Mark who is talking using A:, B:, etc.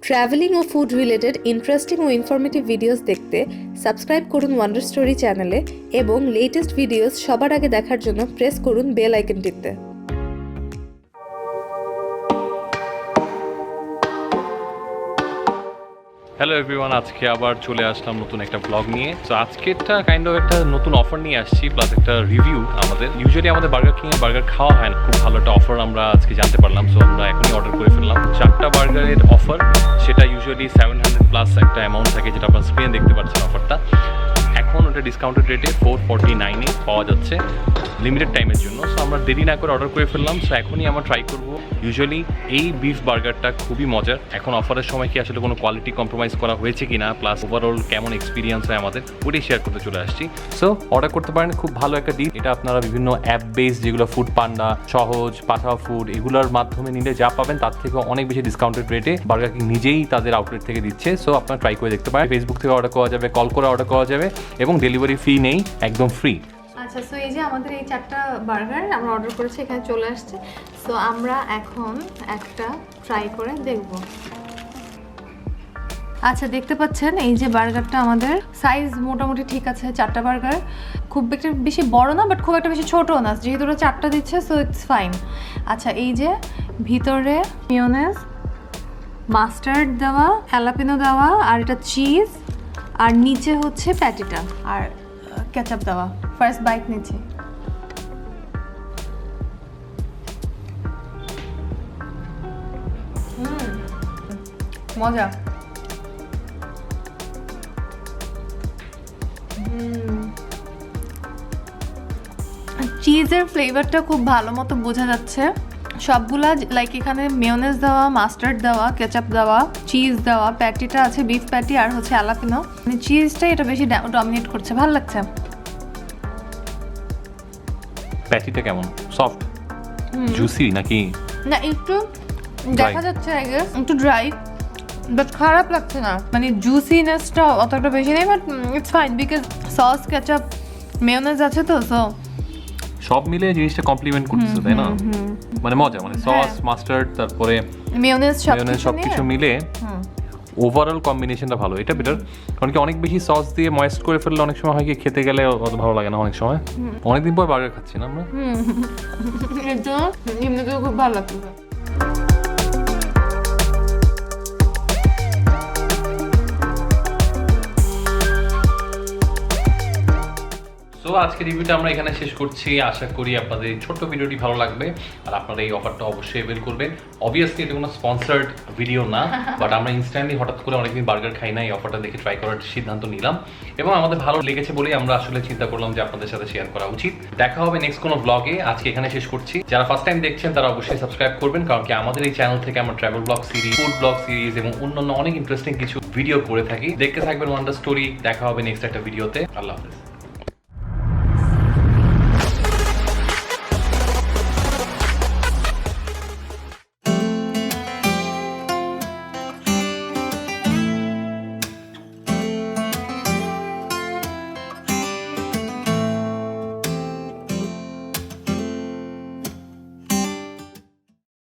A: Travelling ও food related interesting ও informative videos দেখতে subscribe করুন wonder story চ্যানেলে এবং লেটেস্ট ভিডিওস সবার আগে দেখার জন্য প্রেস করুন বেল আইকনটিতে।
B: হ্যালো এভরিওয়ান, আজকে আবার চলে আসলাম নতুন একটা ব্লগ নিয়ে। তো আজকেরটা কাইন্ড অফ একটা নতুন অফার নিয়ে আসছি, প্লাস একটা রিভিউ। ইউজুয়ালি আমাদের বার্গার কিংয়ে বার্গার খাওয়া হয় না, খুব ভালো একটা অফার আমরা আজকে জানতে পারলাম। সো আমরা এখনই অর্ডার করে ফেললাম 4টা বার্গারের অফার। সেটা ইউজুয়ালি 700 প্লাস একটা অ্যামাউন্ট থাকে, যেটা আপনার স্ক্রিনে দেখতে পাচ্ছেন অফারটা। এখন ওটা ডিসকাউন্টেড রেটে 449-এ পাওয়া যাচ্ছে লিমিটেড টাইমের জন্য। সো আমরা দেরি না করে অর্ডার করে ফেললাম। সো এখনই আমরা ট্রাই করবো। ইউজুয়ালি এই বিফ বার্গারটা খুবই মজার। এখন অফারের সময় কি আসলে কোনো কোয়ালিটি কম্প্রোমাইজ করা হয়েছে কিনা, প্লাস ওভারঅল কেমন এক্সপিরিয়েন্স হয় আমাদের, ওটাই শেয়ার করতে চলে আসছি। সো অর্ডার করতে পারেন, খুব ভালো একটা ডিল। এটা আপনারা বিভিন্ন অ্যাপ বেস, যেগুলো ফুড পান্ডা, সহজ, পাঠাও ফুড, এগুলোর মাধ্যমে নিলে যা পাবেন তার থেকে অনেক বেশি ডিসকাউন্টেড রেটে বার্গার কিং নিজেই তাদের আউটলেট থেকে দিচ্ছে। সো আপনারা ট্রাই করে দেখতে পারেন। ফেসবুক থেকে অর্ডার করা যাবে, কল করে অর্ডার করা যাবে, এবং ডেলিভারি ফি নেই, একদম ফ্রি।
C: আচ্ছা, সো এই যে আমাদের এই 4টা বার্গার আমরা অর্ডার করেছি, এখানে চলে আসছে। সো আমরা এখন একটা ট্রাই করে দেখব। আচ্ছা, দেখতে পাচ্ছেন এই যে বার্গারটা আমাদের সাইজ মোটামুটি ঠিক আছে। 4টা বার্গার খুব একটা বেশি বড় না, বাট খুব একটা বেশি ছোটও না, যেহেতু ওরা 4টা দিচ্ছে, সো ইটস ফাইন। আচ্ছা, এই যে ভিতরে মিয়োনেজ, মাস্টার্ড দেওয়া, হ্যালাপিনো দেওয়া, আর এটা চিজ, আর নিচে হচ্ছে প্যাটিটা আর কেচাপ দেওয়া। ফার্স্ট বাইট নিচ্ছি। মজা। চিজের ফ্লেভারটা খুব ভালো মতো বোঝা যাচ্ছে। সবগুলা লাইক এখানে মেয়োনেজ দেওয়া, মাস্টার্ড দেওয়া, কেচাপ দেওয়া, চিজ দেওয়া, প্যাটিটা আছে বিফ প্যাটি, আর হচ্ছে হ্যালাপিনো। মানে চিজটা এটা বেশি ডমিনেট করছে, ভালো লাগছে।
B: প্যাটিটা কেমন? সফট, জুসি নাকি?
C: না, একটু দেখা যাচ্ছে আই গেস একটু ড্রাই, বাট খারাপ লাগছে না। মানে জুসিনেসটা অতটা বেশি নেই, but it's fine because sauce, ketchup, mayonnaise আছে তো। সো
B: সব মিলে জিনিসটা কমপ্লিমেন্ট করতেছে, তাই না? মানে মজা, মানে সস, মাস্টার্ড, তারপরে
C: মেয়োনেজ
B: সবকিছু মিলে ওভারঅল কম্বিনেশনটা ভালো। এটা বেটার, কারণ কি অনেক বেশি সস দিয়ে ময়েস্ট করে ফেললে অনেক সময় হয় কি খেতে গেলে অত ভালো লাগে না। অনেক সময় অনেকদিন পর বার্গার খাচ্ছি না আমরা,
C: এটা এমনিতেও খুব ভালো লাগছে।
B: সো আজকে রিভিউটা আমরা এখানে শেষ করছি। আশা করি আপনাদের এই ছোট্ট ভিডিওটি ভালো লাগবে, আর আপনারা এই অফারটা অবশ্যই অ্যাভেল করবেন। অবভিয়াসলি এটা কোনো স্পন্সার্ড ভিডিও না, বাট আমরা ইনস্ট্যান্টলি হঠাৎ করে অনেকদিন বার্গার খাই না, এই অফারটা দেখে ট্রাই করার সিদ্ধান্ত নিলাম, এবং আমাদের ভালো লেগেছে বলেই আমরা আসলে চিন্তা করলাম যে আপনাদের সাথে শেয়ার করা উচিত। দেখা হবে নেক্সট কোনো ব্লগে। আজকে এখানে শেষ করছি। যারা ফার্স্ট টাইম দেখছেন তারা অবশ্যই সাবস্ক্রাইব করবেন, কারণ কি আমাদের এই চ্যানেল থেকে আমরা travel blog series, food blog series এবং অন্যান্য অনেক ইন্টারেস্টিং কিছু ভিডিও করে থাকি। দেখতে থাকবেন ওয়ান্ডার স্টোরি। দেখা হবে নেক্সট একটা ভিডিওতে। আল্লাহ হাফেজ।